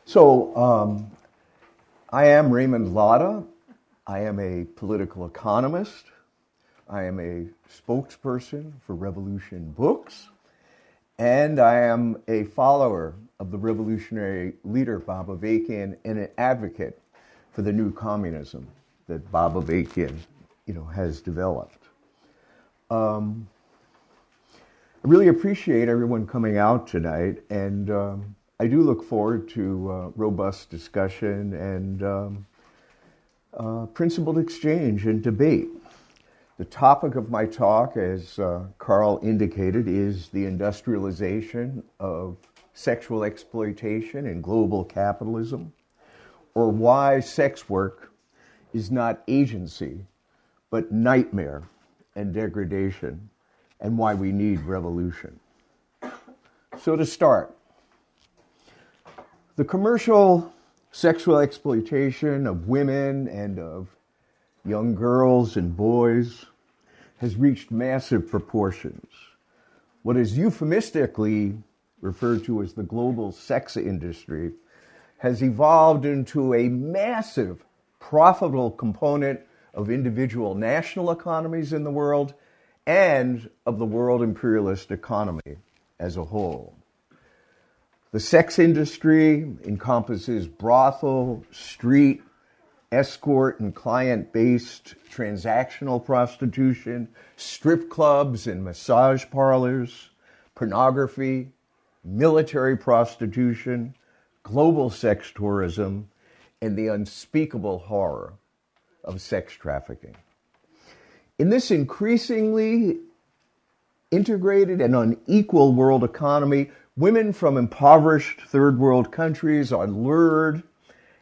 So, I am Raymond Lotta. I am a political economist. I am a spokesperson for Revolution Books. And I am a follower of the revolutionary leader, Bob Avakian, and an advocate for the new communism that Bob Avakian, has developed. I really appreciate everyone coming out tonight, and I do look forward to robust discussion and principled exchange and debate. The topic of my talk, as Carl indicated, is the industrialization of sexual exploitation in global capitalism, or why sex work is not agency, but nightmare and degradation, and why we need revolution. So to start, the commercial sexual exploitation of women and of young girls and boys has reached massive proportions. What is euphemistically referred to as the global sex industry has evolved into a massive, profitable component of individual national economies in the world and of the world imperialist economy as a whole. The sex industry encompasses brothel, street, escort and client-based transactional prostitution, strip clubs and massage parlors, pornography, military prostitution, global sex tourism, and the unspeakable horror of sex trafficking. In this increasingly integrated and unequal world economy, women from impoverished third world countries are lured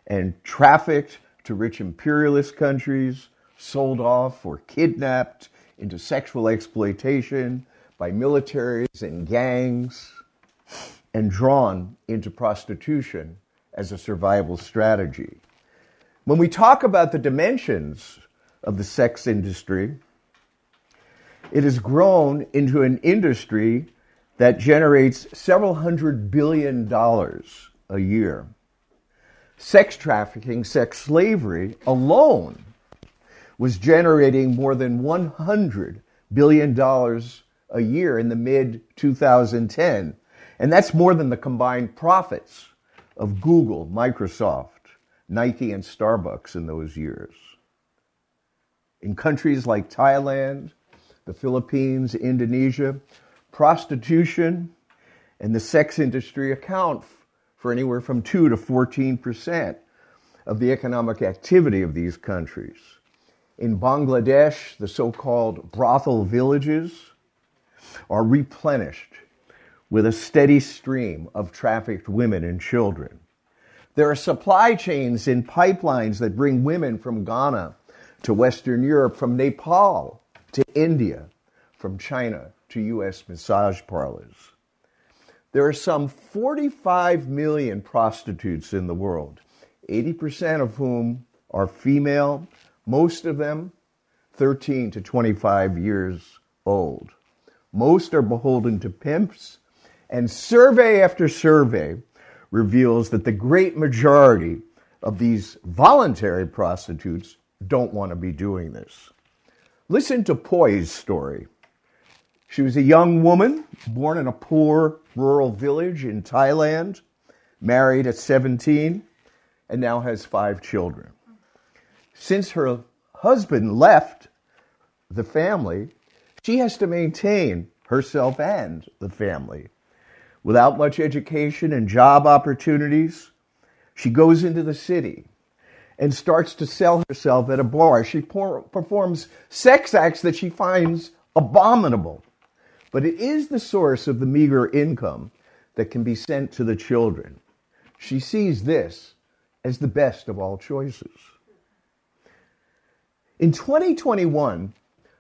and trafficked to rich imperialist countries, sold off or kidnapped into sexual exploitation by militaries and gangs, and drawn into prostitution as a survival strategy. When we talk about the dimensions of the sex industry, it has grown into an industry that generates several $100 billion a year. Sex trafficking, sex slavery alone was generating more than $100 billion a year in the mid-2010. And that's more than the combined profits of Google, Microsoft, Nike, and Starbucks in those years. In countries like Thailand, the Philippines, Indonesia, prostitution and the sex industry account for anywhere from 2 to 14% of the economic activity of these countries. In Bangladesh, the so-called brothel villages are replenished with a steady stream of trafficked women and children. There are supply chains and pipelines that bring women from Ghana to Western Europe, from Nepal to India, from China to U.S. massage parlors. There are some 45 million prostitutes in the world, 80% of whom are female, most of them 13 to 25 years old. Most are beholden to pimps, and survey after survey reveals that the great majority of these voluntary prostitutes don't want to be doing this. Listen to Poi's story. She was a young woman born in a poor rural village in Thailand, married at 17, and now has 5 children. Since her husband left the family, she has to maintain herself and the family. Without much education and job opportunities, she goes into the city and starts to sell herself at a bar. She performs sex acts that she finds abominable. But it is the source of the meager income that can be sent to the children. She sees this as the best of all choices. In 2021,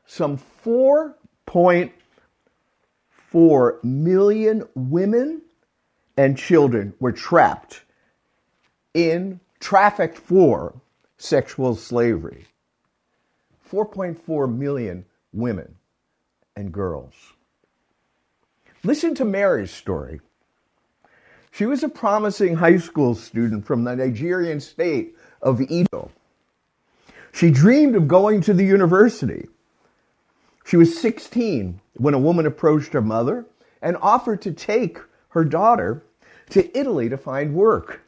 some 4.4 million women and children were trafficked for sexual slavery. 4.4 million women and girls. Listen to Mary's story. She was a promising high school student from the Nigerian state of Edo. She dreamed of going to the university. She was 16 when a woman approached her mother and offered to take her daughter to Italy to find work.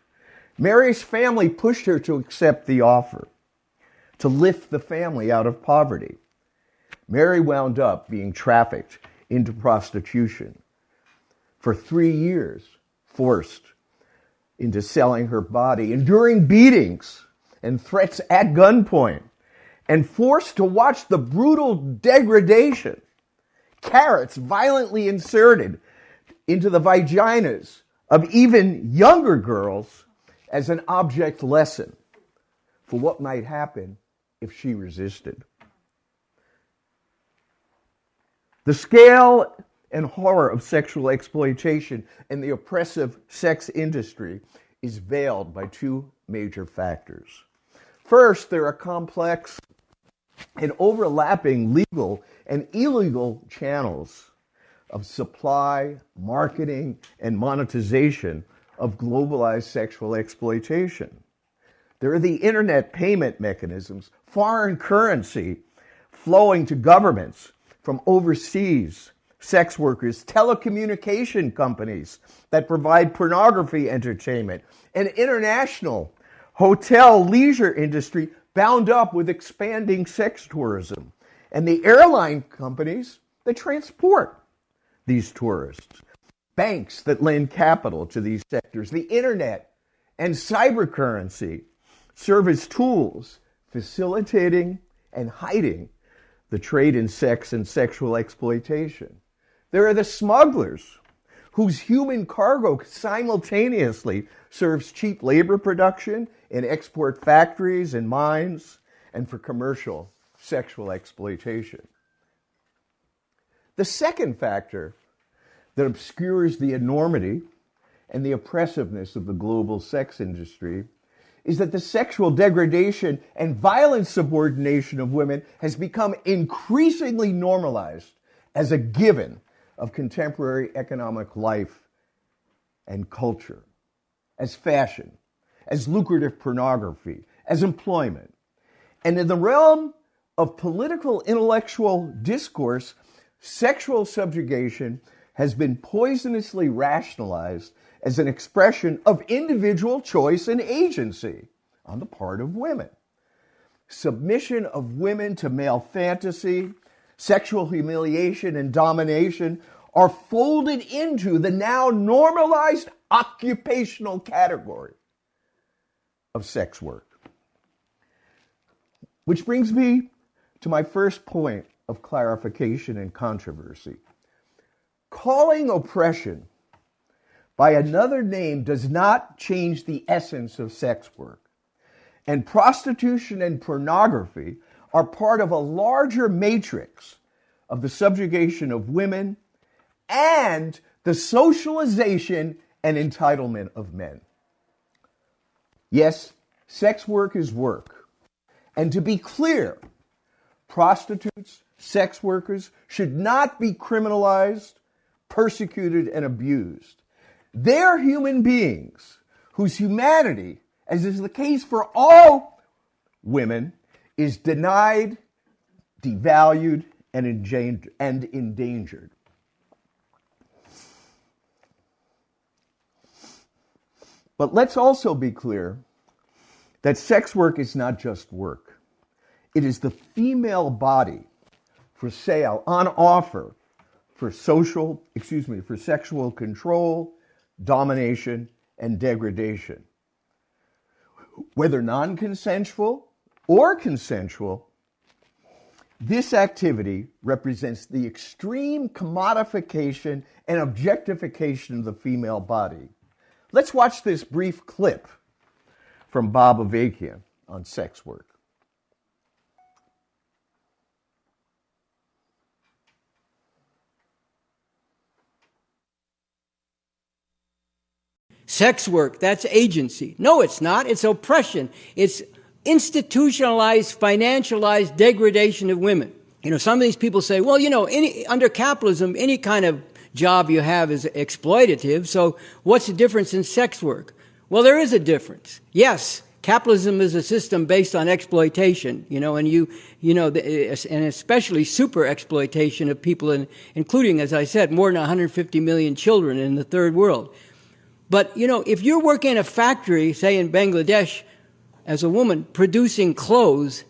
Mary's family pushed her to accept the offer, to lift the family out of poverty. Mary wound up being trafficked into prostitution. For 3 years, forced into selling her body, enduring beatings and threats at gunpoint, and forced to watch the brutal degradation, carrots violently inserted into the vaginas of even younger girls as an object lesson for what might happen if she resisted. The scale and horror of sexual exploitation in the oppressive sex industry is veiled by two major factors. First, there are complex and overlapping legal and illegal channels of supply, marketing, and monetization of globalized sexual exploitation. There are the internet payment mechanisms, foreign currency flowing to governments from overseas, sex workers, telecommunication companies that provide pornography entertainment, an international hotel leisure industry bound up with expanding sex tourism, and the airline companies that transport these tourists, banks that lend capital to these sectors, the internet and cybercurrency serve as tools facilitating and hiding the trade in sex and sexual exploitation. There are the smugglers whose human cargo simultaneously serves cheap labor production in export factories and mines and for commercial sexual exploitation. The second factor that obscures the enormity and the oppressiveness of the global sex industry is that the sexual degradation and violent subordination of women has become increasingly normalized as a given of contemporary economic life and culture, as fashion, as lucrative pornography, as employment. And in the realm of political intellectual discourse, sexual subjugation has been poisonously rationalized as an expression of individual choice and agency on the part of women. Submission of women to male fantasy, sexual humiliation, and domination are folded into the now normalized occupational category of sex work. Which brings me to my first point of clarification and controversy. Calling oppression by another name does not change the essence of sex work. And prostitution and pornography are part of a larger matrix of the subjugation of women and the socialization and entitlement of men. Yes, sex work is work. And to be clear, prostitutes, sex workers should not be criminalized, persecuted, and abused. They're human beings whose humanity, as is the case for all women, is denied, devalued, and endangered. But let's also be clear that sex work is not just work. It is the female body for sale, on offer, for sexual control, domination, and degradation. Whether non-consensual or consensual, this activity represents the extreme commodification and objectification of the female body. Let's watch this brief clip from Bob Avakian on sex work. Sex work, that's agency. No, it's not. It's oppression. It's institutionalized, financialized degradation of women. Some of these people say, well, under capitalism, any kind of job you have is exploitative. So what's the difference in sex work? Well, there is a difference. Yes, capitalism is a system based on exploitation, and especially super exploitation of people, including, as I said, more than 150 million children in the third world. But, if you're working in a factory, say in Bangladesh, as a woman producing clothes,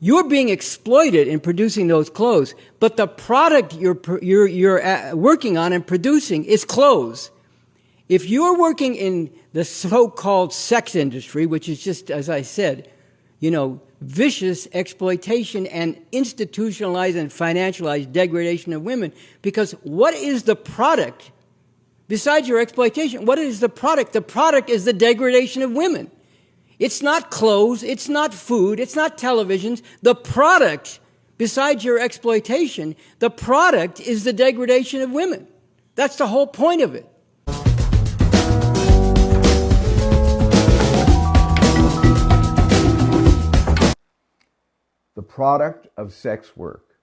you're being exploited in producing those clothes. But the product you're working on and producing is clothes. If you're working in the so-called sex industry, which is just, as I said, vicious exploitation and institutionalized and financialized degradation of women, because what is the product? Besides your exploitation, what is the product? The product is the degradation of women. It's not clothes, it's not food, it's not televisions. The product, besides your exploitation, the product is the degradation of women. That's the whole point of it. The product of sex work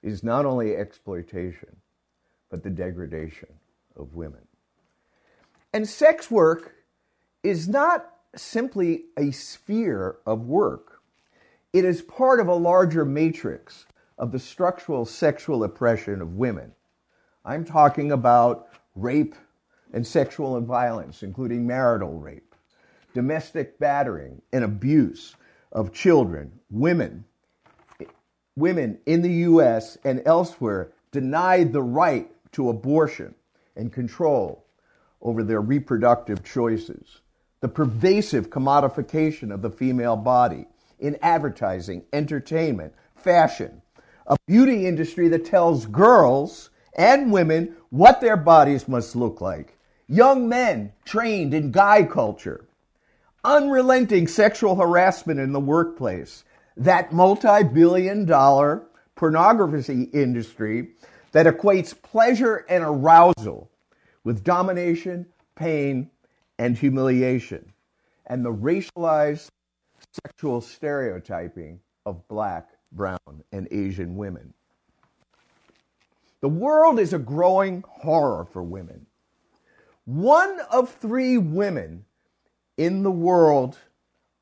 is not only exploitation, but the degradation of women. And sex work is not simply a sphere of work. It is part of a larger matrix of the structural sexual oppression of women. I'm talking about rape and sexual violence, including marital rape, domestic battering and abuse of children, women in the U.S. and elsewhere denied the right to abortion and control over their reproductive choices. The pervasive commodification of the female body in advertising, entertainment, fashion, a beauty industry that tells girls and women what their bodies must look like, young men trained in guy culture, unrelenting sexual harassment in the workplace, that multi-billion-dollar pornography industry that equates pleasure and arousal with domination, pain, and humiliation, and the racialized sexual stereotyping of Black, brown, and Asian women. The world is a growing horror for women. 1 of 3 women in the world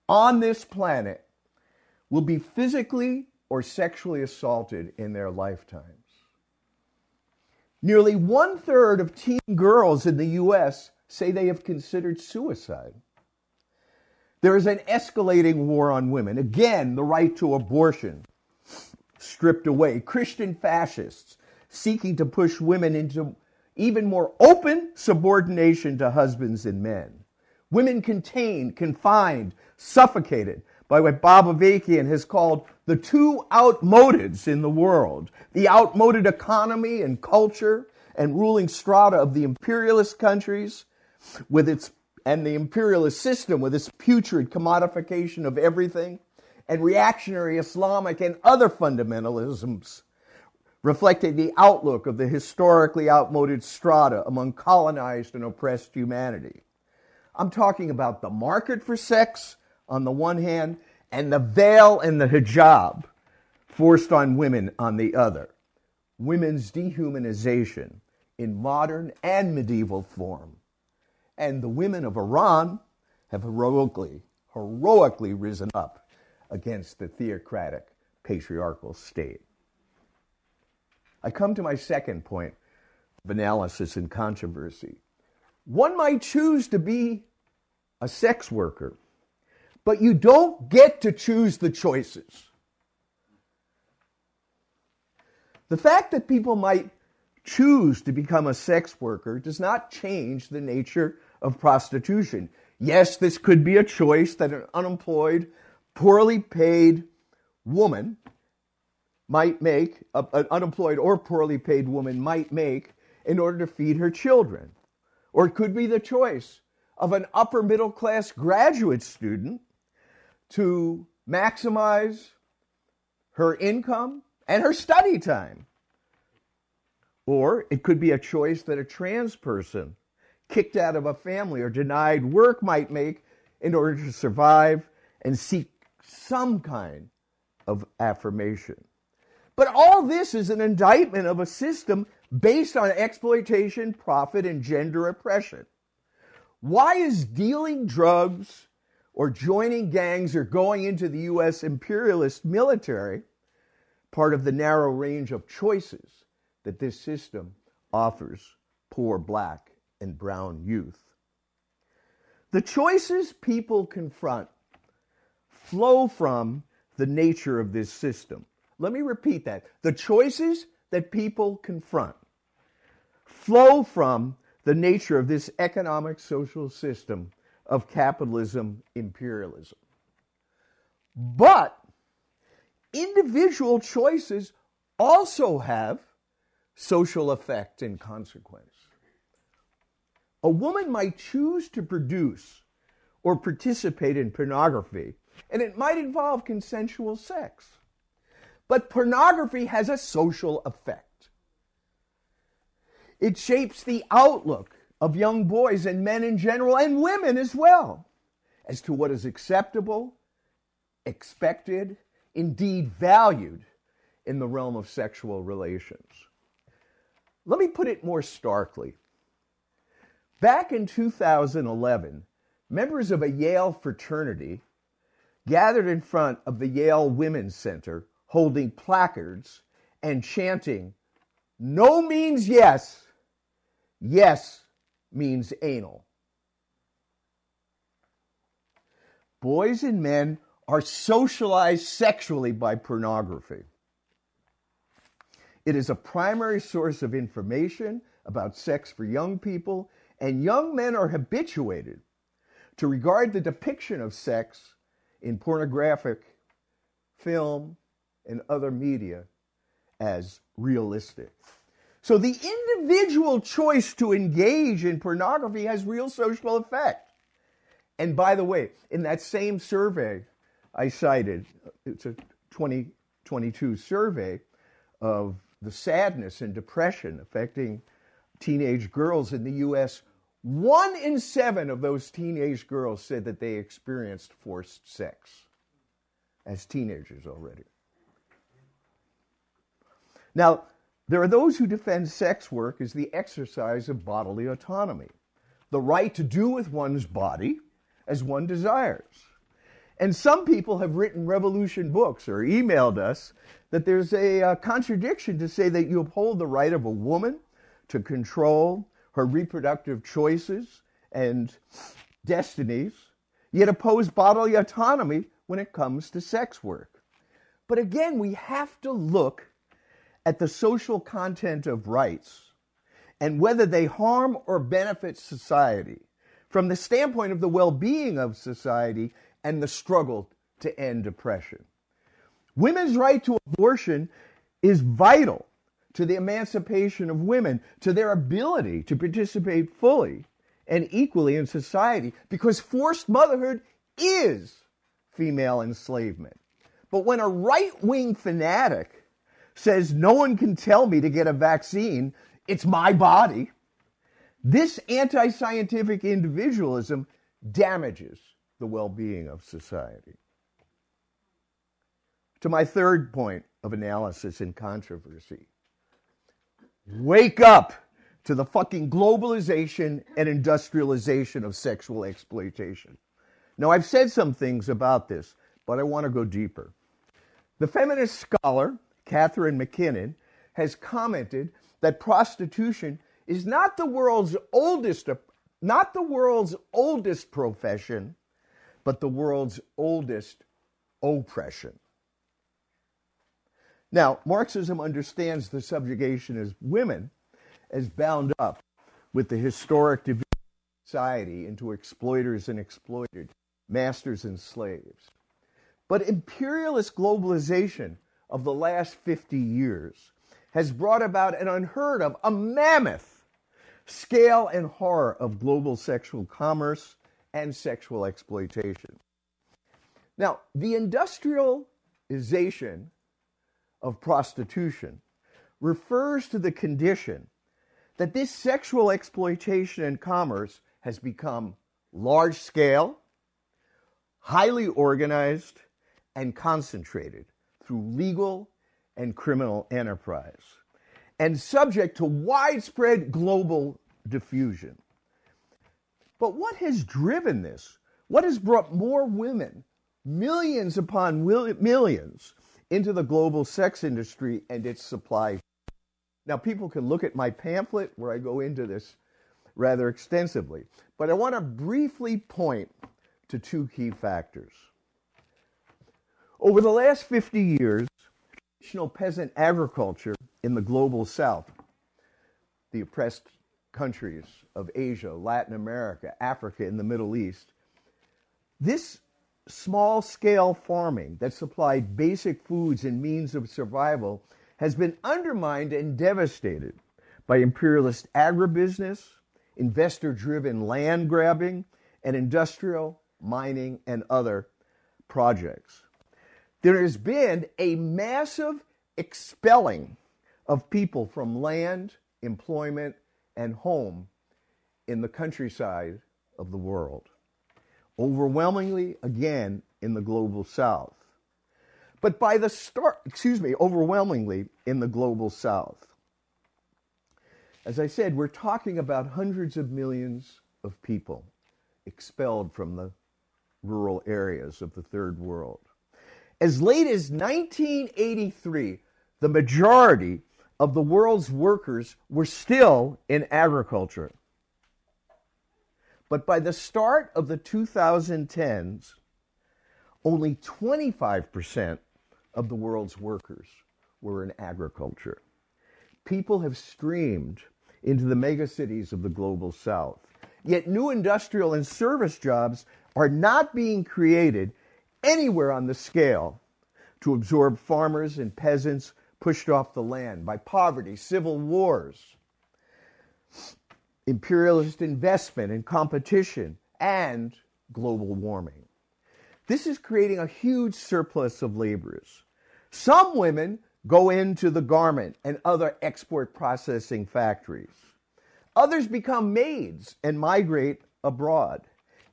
on this planet will be physically or sexually assaulted in their lifetimes. Nearly 1/3 of teen girls in the U.S. say they have considered suicide. There is an escalating war on women. Again, the right to abortion stripped away. Christian fascists seeking to push women into even more open subordination to husbands and men. Women contained, confined, suffocated by what Bob Avakian has called the 2 outmodeds in the world. The outmoded economy and culture and ruling strata of the imperialist countries and the imperialist system with its putrid commodification of everything, and reactionary Islamic and other fundamentalisms reflecting the outlook of the historically outmoded strata among colonized and oppressed humanity. I'm talking about the market for sex on the one hand, and the veil and the hijab forced on women on the other. Women's dehumanization in modern and medieval form. And the women of Iran have heroically risen up against the theocratic patriarchal state. I come to my second point of analysis and controversy. One might choose to be a sex worker, but you don't get to choose the choices. The fact that people might choose to become a sex worker does not change the nature of prostitution. Yes, this could be a choice that an unemployed, poorly paid woman might make, an unemployed or poorly paid woman might make in order to feed her children. Or it could be the choice of an upper middle class graduate student to maximize her income and her study time. Or it could be a choice that a trans person kicked out of a family or denied work might make in order to survive and seek some kind of affirmation. But all this is an indictment of a system based on exploitation, profit, and gender oppression. Why is dealing drugs or joining gangs or going into the U.S. imperialist military part of the narrow range of choices that this system offers poor black and brown youth? The choices people confront flow from the nature of this system. Let me repeat that. The choices that people confront flow from the nature of this economic social system of capitalism, imperialism. But individual choices also have social effect and consequence. A woman might choose to produce or participate in pornography, and it might involve consensual sex. But pornography has a social effect. It shapes the outlook of young boys and men in general, and women as well, as to what is acceptable, expected, indeed valued in the realm of sexual relations. Let me put it more starkly. Back in 2011, members of a Yale fraternity gathered in front of the Yale Women's Center holding placards and chanting, "No means yes, yes means anal." Boys and men are socialized sexually by pornography. It is a primary source of information about sex for young people, and young men are habituated to regard the depiction of sex in pornographic film and other media as realistic. So the individual choice to engage in pornography has real social effect. And by the way, in that same survey I cited, it's a 2022 survey of the sadness and depression affecting teenage girls in the U.S., 1 in 7 of those teenage girls said that they experienced forced sex as teenagers already. Now, there are those who defend sex work as the exercise of bodily autonomy, the right to do with one's body as one desires. And some people have written Revolution Books or emailed us that there's a contradiction to say that you uphold the right of a woman to control her reproductive choices and destinies, yet oppose bodily autonomy when it comes to sex work. But again, we have to look at the social content of rights and whether they harm or benefit society from the standpoint of the well-being of society and the struggle to end oppression. Women's right to abortion is vital to the emancipation of women, to their ability to participate fully and equally in society, because forced motherhood is female enslavement. But when a right-wing fanatic says no one can tell me to get a vaccine, it's my body, this anti-scientific individualism damages the well-being of society. To my third point of analysis and controversy, wake up to the fucking globalization and industrialization of sexual exploitation. Now, I've said some things about this, but I want to go deeper. The feminist scholar, Catherine McKinnon, has commented that prostitution is not the world's oldest profession, but the world's oldest oppression. Now, Marxism understands the subjugation of women as bound up with the historic division of society into exploiters and exploited, masters and slaves. But imperialist globalization of the last 50 years has brought about an unheard of, a mammoth scale and horror of global sexual commerce and sexual exploitation. Now, the industrialization of prostitution refers to the condition that this sexual exploitation and commerce has become large scale, highly organized, and concentrated through legal and criminal enterprise. and subject to widespread global diffusion. But what has driven this? What has brought more women, millions upon millions, into the global sex industry and its supply? Now, people can look at my pamphlet where I go into this rather extensively, but I want to briefly point to two key factors. Over the last 50 years, traditional peasant agriculture in the global south, the oppressed countries of Asia, Latin America, Africa, and the Middle East, this small-scale farming that supplied basic foods and means of survival has been undermined and devastated by imperialist agribusiness, investor-driven land grabbing, and industrial, mining, and other projects. There has been a massive expelling of people from land, employment, and home in the countryside of the world. Overwhelmingly, again, in the global south. But by the start, overwhelmingly in the global south. As I said, we're talking about hundreds of millions of people expelled from the rural areas of the third world. As late as 1983, the majority of the world's workers were still in agriculture. But by the start of the 2010s, only 25% of the world's workers were in agriculture. People have streamed into the megacities of the global south. Yet new industrial and service jobs are not being created anywhere on the scale to absorb farmers and peasants pushed off the land by poverty, civil wars, imperialist investment and competition, and global warming. This is creating a huge surplus of laborers. Some women go into the garment and other export processing factories. Others become maids and migrate abroad.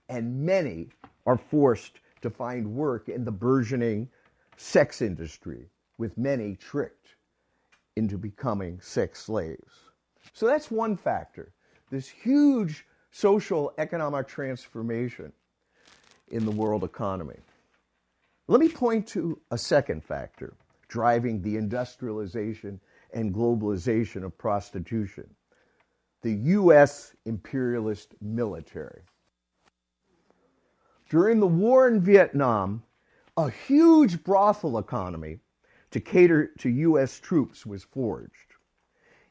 And many are forced to find work in the burgeoning sex industry, with many tricked into becoming sex slaves. So that's one factor, this huge social economic transformation in the world economy. Let me point to a second factor driving the industrialization and globalization of prostitution: the U.S. imperialist military. During the war in Vietnam, a huge brothel economy to cater to U.S. troops was forged.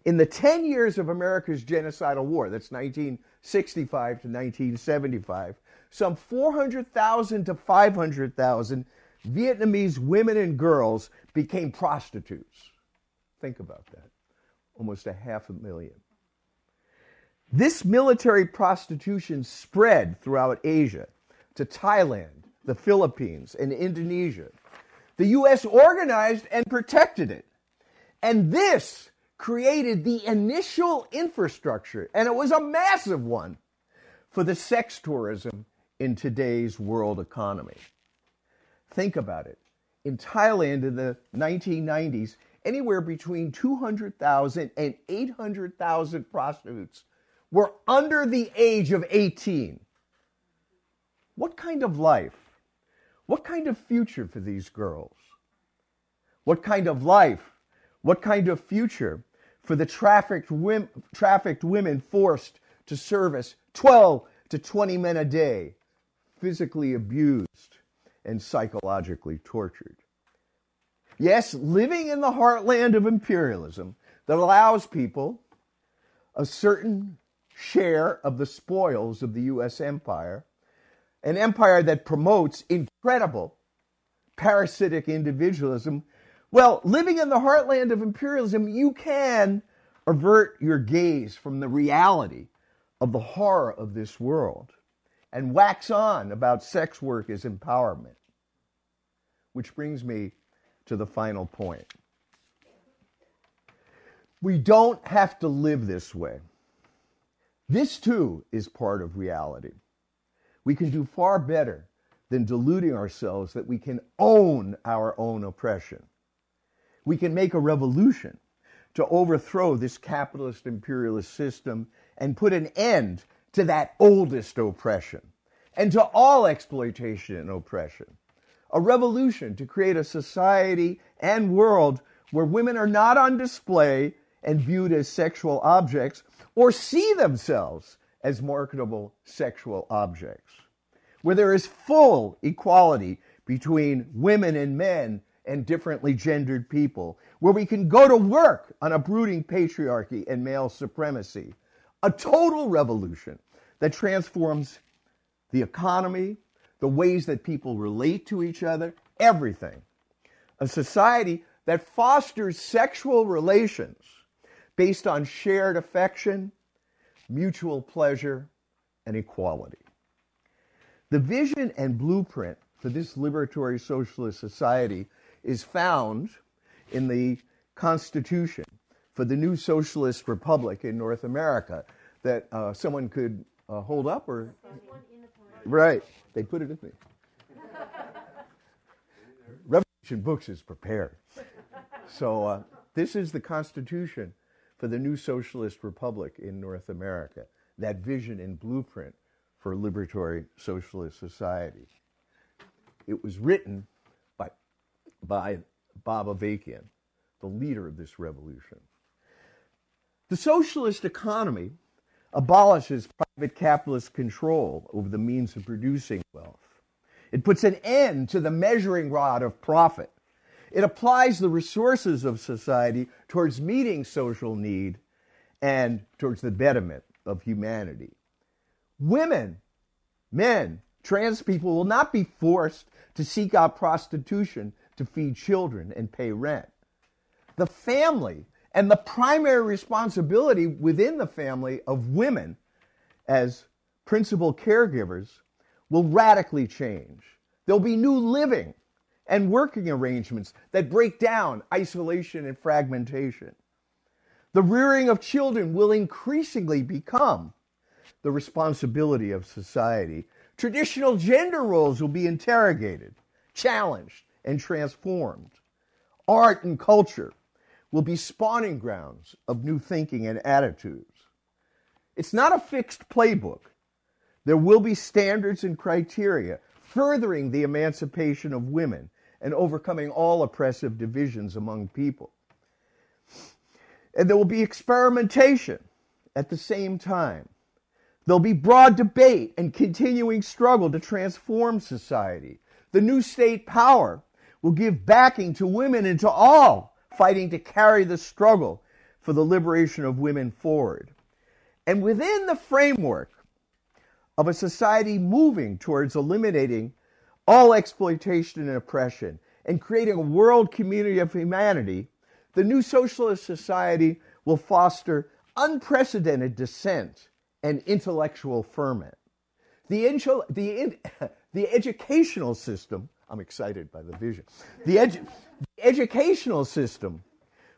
In the 10 years of America's genocidal war, that's 1965 to 1975, some 400,000 to 500,000 Vietnamese women and girls became prostitutes. Think about that. Almost 500,000. This military prostitution spread throughout Asia to Thailand, the Philippines, and Indonesia. The U.S. organized and protected it. And this created the initial infrastructure, and it was a massive one, for the sex tourism in today's world economy. Think about it. In Thailand in the 1990s, anywhere between 200,000 and 800,000 prostitutes were under the age of 18. What kind of life? What kind of future for these girls? What kind of life? What kind of future for the trafficked women forced to service 12 to 20 men a day, physically abused and psychologically tortured? Yes, living in the heartland of imperialism that allows people a certain share of the spoils of the U.S. empire, an empire that promotes incredible parasitic individualism. Well, living in the heartland of imperialism, you can avert your gaze from the reality of the horror of this world and wax on about sex work as empowerment. Which brings me to the final point. We don't have to live this way. This too is part of reality. We can do far better than deluding ourselves that we can own our own oppression. We can make a revolution to overthrow this capitalist imperialist system and put an end to that oldest oppression and to all exploitation and oppression. A revolution to create a society and world where women are not on display and viewed as sexual objects or see themselves as marketable sexual objects, where there is full equality between women and men and differently gendered people, where we can go to work on uprooting patriarchy and male supremacy. A total revolution that transforms the economy, the ways that people relate to each other, everything. A society that fosters sexual relations based on shared affection, mutual pleasure, and equality. The vision and blueprint for this liberatory socialist society is found in the Constitution for the new socialist republic in North America that someone could hold up or... Right, they put it in me. Revolution Books is prepared. So this is the Constitution for the new socialist republic in North America, that vision and blueprint for a liberatory socialist society. It was written by Bob Avakian, the leader of this revolution. The socialist economy abolishes private capitalist control over the means of producing wealth. It puts an end to the measuring rod of profit. It applies the resources of society towards meeting social need and towards the betterment of humanity. Women, men, trans people will not be forced to seek out prostitution to feed children and pay rent. The family and the primary responsibility within the family of women as principal caregivers will radically change. There'll be new living and working arrangements that break down isolation and fragmentation. The rearing of children will increasingly become the responsibility of society. Traditional gender roles will be interrogated, challenged, and transformed. Art and culture will be spawning grounds of new thinking and attitudes. It's not a fixed playbook. There will be standards and criteria furthering the emancipation of women and overcoming all oppressive divisions among people. And there will be experimentation at the same time. There'll be broad debate and continuing struggle to transform society. The new state power will give backing to women and to all fighting to carry the struggle for the liberation of women forward. And within the framework of a society moving towards eliminating all exploitation and oppression and creating a world community of humanity, the new socialist society will foster unprecedented dissent and intellectual ferment. The educational system, I'm excited by the vision, the educational system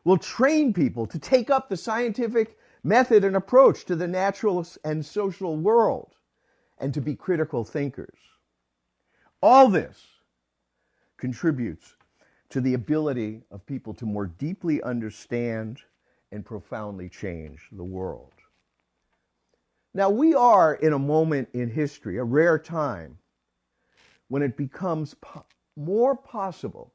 will train people to take up the scientific method and approach to the natural and social world and to be critical thinkers. All this contributes to the ability of people to more deeply understand and profoundly change the world. Now, we are in a moment in history, a rare time, when it becomes more possible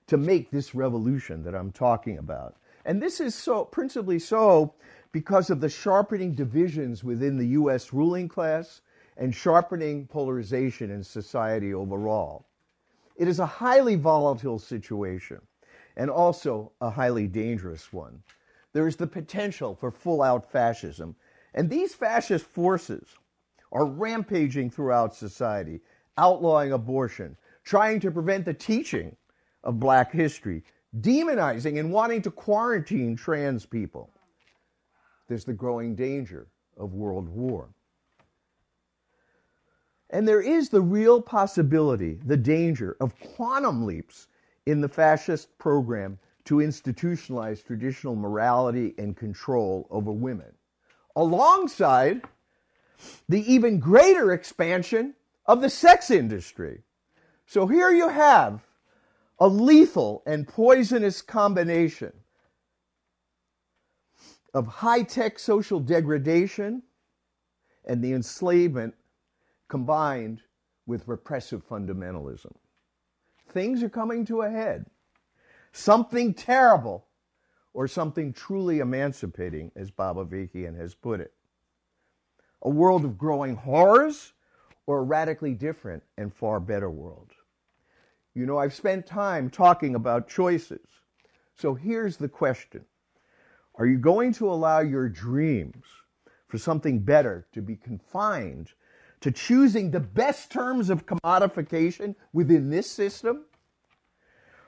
to make this revolution that I'm talking about. And this is so principally so because of the sharpening divisions within the U.S. ruling class and sharpening polarization in society overall. It is a highly volatile situation and also a highly dangerous one. There is the potential for full-out fascism, and these fascist forces are rampaging throughout society, outlawing abortion, trying to prevent the teaching of Black history, demonizing and wanting to quarantine trans people. There's the growing danger of world war. And there is the real possibility, the danger of quantum leaps in the fascist program to institutionalize traditional morality and control over women, alongside the even greater expansion of the sex industry. So here you have a lethal and poisonous combination of high-tech social degradation and the enslavement combined with repressive fundamentalism. Things are coming to a head. Something terrible or something truly emancipating, as Bob Avakian has put it. A world of growing horrors or a radically different and far better world. You know, I've spent time talking about choices. So here's the question. Are you going to allow your dreams for something better to be confined to choosing the best terms of commodification within this system?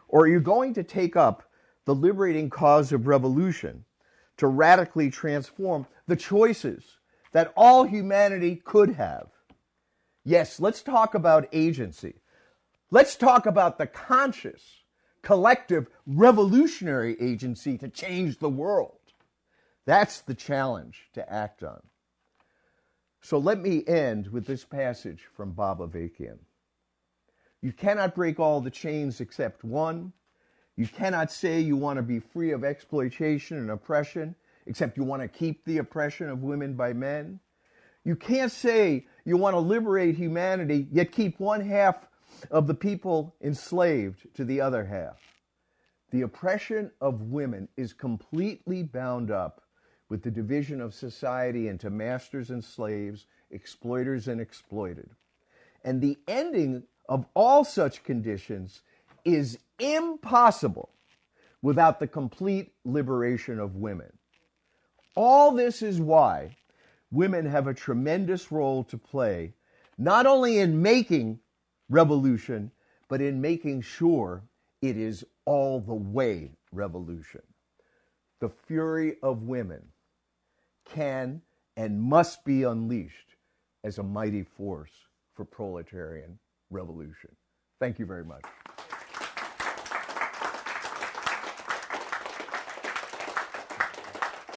Or are you going to take up the liberating cause of revolution to radically transform the choices that all humanity could have? Yes, let's talk about agency. Let's talk about the conscious, collective, revolutionary agency to change the world. That's the challenge to act on. So let me end with this passage from Bob Avakian. You cannot break all the chains except one. You cannot say you want to be free of exploitation and oppression, except you want to keep the oppression of women by men. You can't say you want to liberate humanity, yet keep one half of the people enslaved to the other half. The oppression of women is completely bound up with the division of society into masters and slaves, exploiters and exploited. And the ending of all such conditions is impossible without the complete liberation of women. All this is why women have a tremendous role to play, not only in making revolution, but in making sure it is all the way revolution. The fury of women can and must be unleashed as a mighty force for proletarian revolution. Thank you very much.